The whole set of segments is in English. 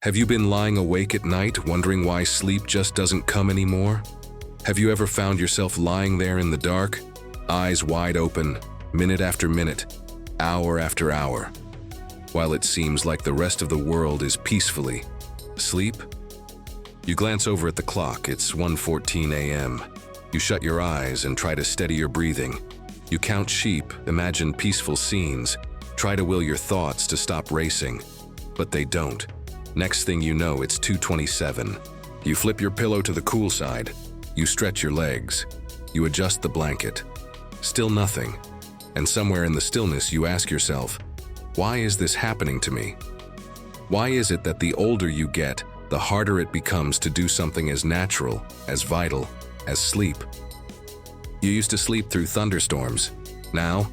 Have you been lying awake at night wondering why sleep just doesn't come anymore? Have you ever found yourself lying there in the dark, eyes wide open, minute after minute, hour after hour, while it seems like the rest of the world is peacefully asleep? You glance over at the clock, it's 1:14 a.m. You shut your eyes and try to steady your breathing. You count sheep, imagine peaceful scenes, try to will your thoughts to stop racing, but they don't. Next thing you know, it's 2:27. You flip your pillow to the cool side. You stretch your legs. You adjust the blanket. Still nothing. And somewhere in the stillness, you ask yourself, why is this happening to me? Why is it that the older you get, the harder it becomes to do something as natural, as vital, as sleep? You used to sleep through thunderstorms. Now,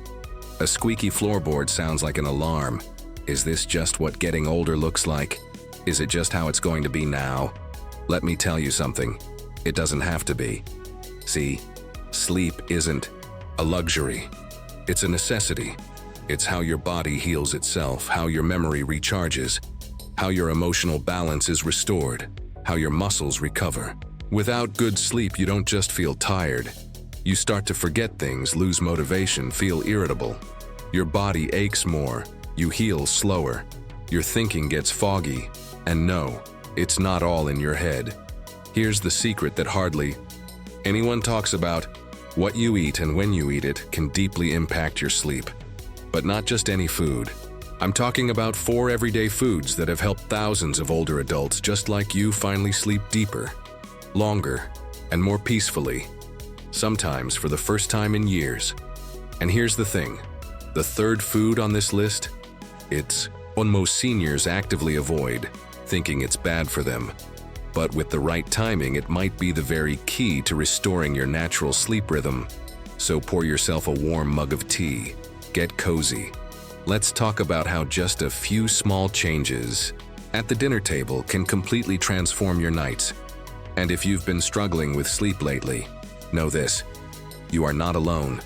a squeaky floorboard sounds like an alarm. Is this just what getting older looks like? Is it just how it's going to be now? Let me tell you something. It doesn't have to be. See, sleep isn't a luxury. It's a necessity. It's how your body heals itself, how your memory recharges, how your emotional balance is restored, how your muscles recover. Without good sleep, you don't just feel tired. You start to forget things, lose motivation, feel irritable. Your body aches more. You heal slower. Your thinking gets foggy. And no, it's not all in your head. Here's the secret that hardly anyone talks about. What you eat and when you eat it can deeply impact your sleep. But not just any food. I'm talking about 4 everyday foods that have helped thousands of older adults just like you finally sleep deeper, longer, and more peacefully. Sometimes for the first time in years. And here's the thing. The third food on this list, it's one most seniors actively avoid, thinking it's bad for them. But with the right timing, it might be the very key to restoring your natural sleep rhythm. So pour yourself a warm mug of tea. Get cozy. Let's talk about how just a few small changes at the dinner table can completely transform your nights. And if you've been struggling with sleep lately, know this, you are not alone.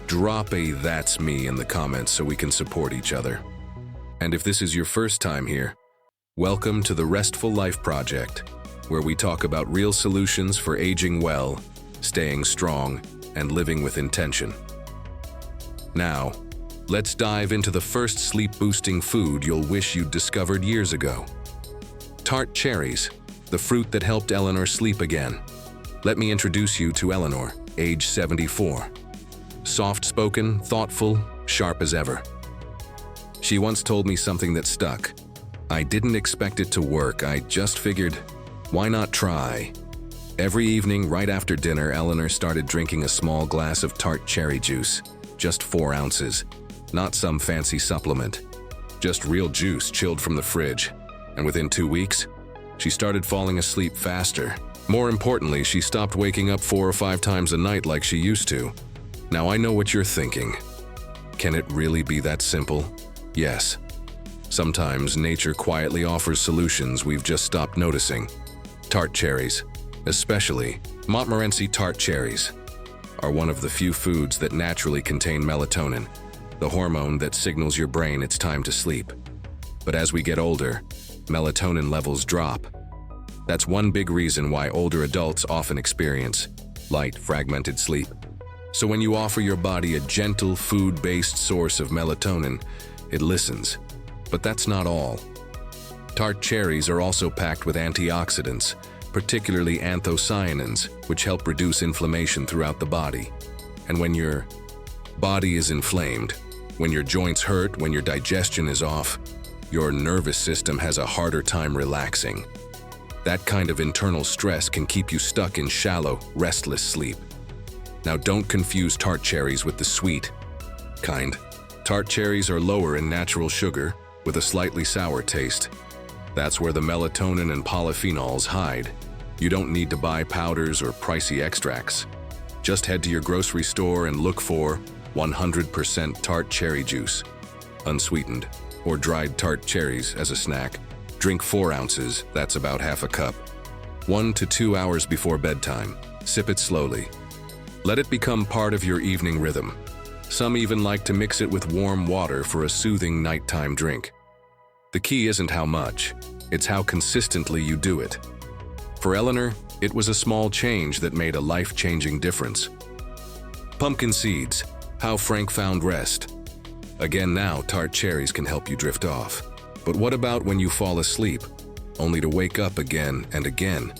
Drop a "that's me" in the comments so we can support each other. And if this is your first time here, welcome to the Restful Life Project, where we talk about real solutions for aging well, staying strong, and living with intention. Now, let's dive into the first sleep-boosting food you'll wish you'd discovered years ago. Tart cherries, the fruit that helped Eleanor sleep again. Let me introduce you to Eleanor, age 74. Soft-spoken, thoughtful, sharp as ever. She once told me something that stuck. I didn't expect it to work, I just figured, why not try? Every evening right after dinner, Eleanor started drinking a small glass of tart cherry juice, just 4 ounces. Not some fancy supplement, just real juice chilled from the fridge. And within 2 weeks, she started falling asleep faster. More importantly, she stopped waking up 4 or 5 times a night like she used to. Now I know what you're thinking. Can it really be that simple? Yes. Sometimes nature quietly offers solutions we've just stopped noticing. Tart cherries, especially Montmorency tart cherries, are one of the few foods that naturally contain melatonin, the hormone that signals your brain it's time to sleep. But as we get older, melatonin levels drop. That's one big reason why older adults often experience light, fragmented sleep. So when you offer your body a gentle, food-based source of melatonin, it listens. But that's not all. Tart cherries are also packed with antioxidants, particularly anthocyanins, which help reduce inflammation throughout the body. And when your body is inflamed, when your joints hurt, when your digestion is off, your nervous system has a harder time relaxing. That kind of internal stress can keep you stuck in shallow, restless sleep. Now don't confuse tart cherries with the sweet kind. Tart cherries are lower in natural sugar, with a slightly sour taste. That's where the melatonin and polyphenols hide. You don't need to buy powders or pricey extracts. Just head to your grocery store and look for 100% tart cherry juice, unsweetened, or dried tart cherries as a snack. Drink 4 ounces, that's about half a cup. 1 to 2 hours before bedtime. Sip it slowly. Let it become part of your evening rhythm. Some even like to mix it with warm water for a soothing nighttime drink. The key isn't how much, It's how consistently you do it. For Eleanor, it was a small change that made a life-changing difference. Pumpkin seeds, how Frank found rest. Again now, tart cherries can help you drift off. But what about when you fall asleep, only to wake up again and again?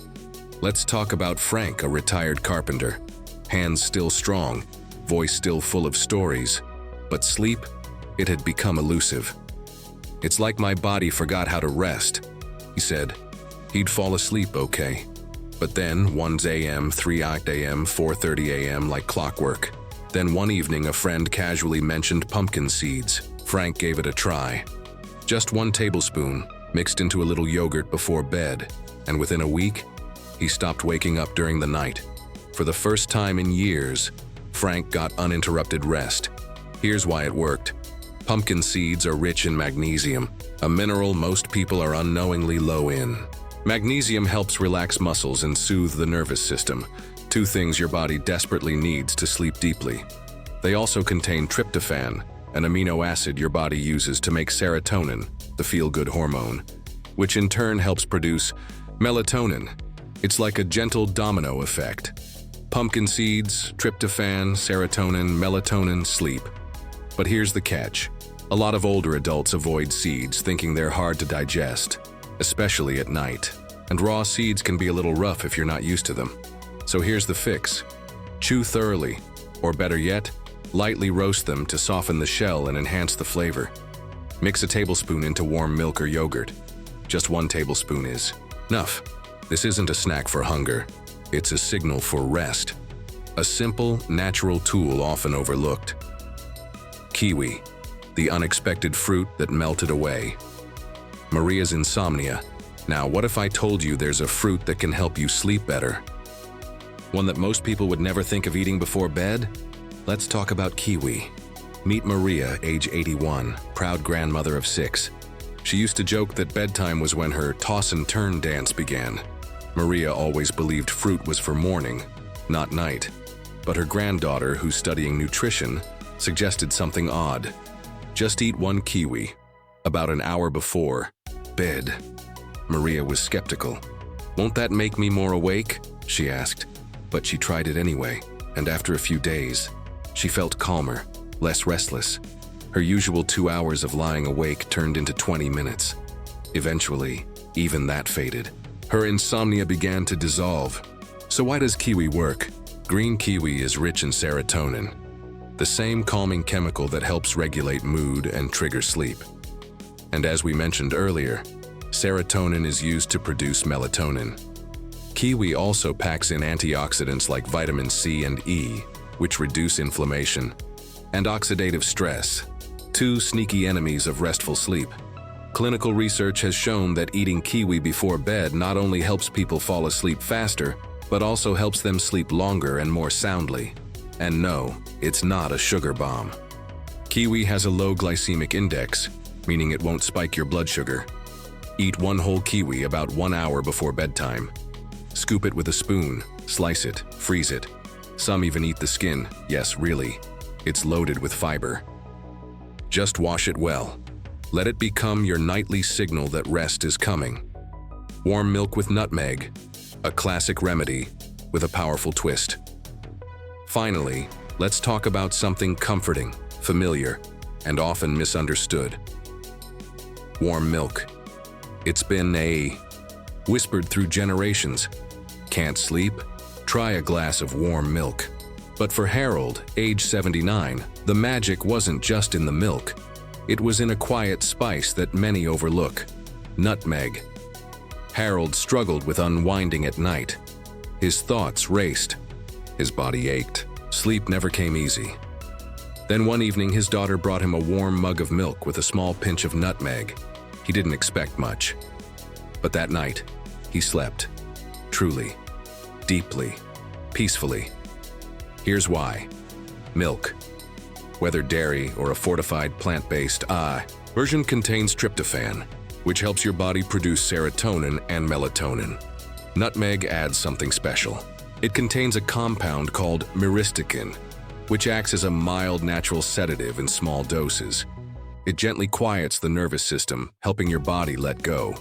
Let's talk about Frank, a retired carpenter. Hands still strong, voice still full of stories, but sleep, it had become elusive. "It's like my body forgot how to rest," he said. He'd fall asleep okay. But then 1 a.m., 3 a.m., 4:30 a.m. like clockwork. Then one evening a friend casually mentioned pumpkin seeds. Frank gave it a try. Just 1 tablespoon, mixed into a little yogurt before bed, and within a week, he stopped waking up during the night. For the first time in years, Frank got uninterrupted rest. Here's why it worked. Pumpkin seeds are rich in magnesium, a mineral most people are unknowingly low in. Magnesium helps relax muscles and soothe the nervous system, 2 things your body desperately needs to sleep deeply. They also contain tryptophan, an amino acid your body uses to make serotonin, the feel-good hormone, which in turn helps produce melatonin. It's like a gentle domino effect. Pumpkin seeds, tryptophan, serotonin, melatonin, sleep. But here's the catch. A lot of older adults avoid seeds thinking they're hard to digest, especially at night. And raw seeds can be a little rough if you're not used to them. So here's the fix. Chew thoroughly, or better yet, lightly roast them to soften the shell and enhance the flavor. Mix a tablespoon into warm milk or yogurt. Just 1 tablespoon is enough. This isn't a snack for hunger. It's a signal for rest. A simple, natural tool often overlooked. Kiwi, the unexpected fruit that melted away. Maria's insomnia. Now, what if I told you there's a fruit that can help you sleep better? One that most people would never think of eating before bed? Let's talk about kiwi. Meet Maria, age 81, proud grandmother of 6. She used to joke that bedtime was when her toss and turn dance began. Maria always believed fruit was for morning, not night. But her granddaughter, who's studying nutrition, suggested something odd. Just eat 1 kiwi, about an hour before bed. Maria was skeptical. "Won't that make me more awake?" she asked. But she tried it anyway, and after a few days, she felt calmer, less restless. Her usual 2 hours of lying awake turned into 20 minutes. Eventually, even that faded. Her insomnia began to dissolve. So why does kiwi work? Green kiwi is rich in serotonin, the same calming chemical that helps regulate mood and trigger sleep. And as we mentioned earlier, serotonin is used to produce melatonin. Kiwi also packs in antioxidants like vitamin C and E, which reduce inflammation, and oxidative stress, 2 sneaky enemies of restful sleep. Clinical research has shown that eating kiwi before bed not only helps people fall asleep faster, but also helps them sleep longer and more soundly. And no, it's not a sugar bomb. Kiwi has a low glycemic index, meaning it won't spike your blood sugar. Eat 1 whole kiwi about 1 hour before bedtime. Scoop it with a spoon, slice it, freeze it. Some even eat the skin. Yes, really. It's loaded with fiber. Just wash it well. Let it become your nightly signal that rest is coming. Warm milk with nutmeg, a classic remedy with a powerful twist. Finally, let's talk about something comforting, familiar, and often misunderstood. Warm milk. It's been whispered through generations. Can't sleep? Try a glass of warm milk. But for Harold, age 79, the magic wasn't just in the milk. It was in a quiet spice that many overlook: nutmeg. Harold struggled with unwinding at night. His thoughts raced. His body ached. Sleep never came easy. Then one evening, his daughter brought him a warm mug of milk with a small pinch of nutmeg. He didn't expect much. But that night, he slept. Truly, deeply, peacefully. Here's why. Milk. Whether dairy or a fortified plant-based version, contains tryptophan, which helps your body produce serotonin and melatonin. Nutmeg adds something special. It contains a compound called myristicin, which acts as a mild natural sedative in small doses. It gently quiets the nervous system, helping your body let go.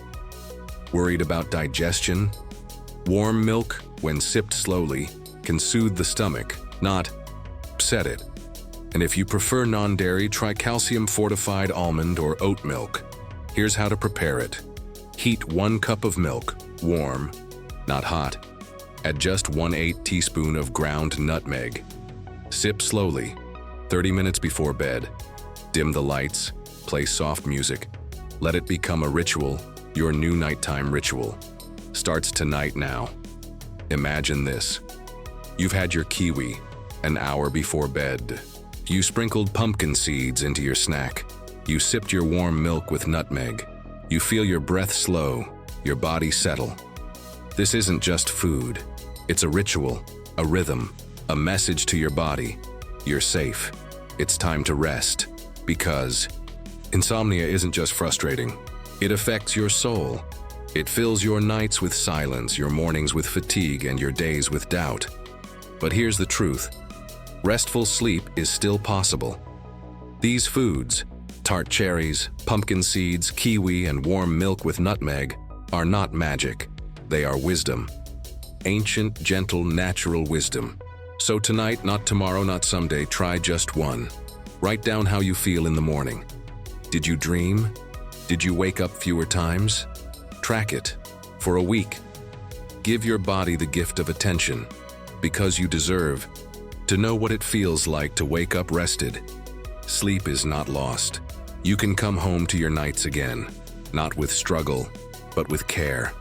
Worried about digestion? Warm milk, when sipped slowly, can soothe the stomach, not upset it. And if you prefer non-dairy, try calcium-fortified almond or oat milk. Here's how to prepare it. Heat 1 cup of milk, warm, not hot. Add just 1/8 teaspoon of ground nutmeg. Sip slowly, 30 minutes before bed. Dim the lights, play soft music. Let it become a ritual, your new nighttime ritual. Starts tonight now. Imagine this. You've had your kiwi, an hour before bed. You sprinkled pumpkin seeds into your snack. You sipped your warm milk with nutmeg. You feel your breath slow, your body settle. This isn't just food. It's a ritual, a rhythm, a message to your body. You're safe. It's time to rest. Because insomnia isn't just frustrating. It affects your soul. It fills your nights with silence, your mornings with fatigue, and your days with doubt. But here's the truth. Restful sleep is still possible. These foods, tart cherries, pumpkin seeds, kiwi, and warm milk with nutmeg, are not magic. They are wisdom. Ancient, gentle, natural wisdom. So tonight, not tomorrow, not someday, try just one. Write down how you feel in the morning. Did you dream? Did you wake up fewer times? Track it for a week. Give your body the gift of attention, because you deserve to know what it feels like to wake up rested. Sleep is not lost. You can come home to your nights again, not with struggle, but with care.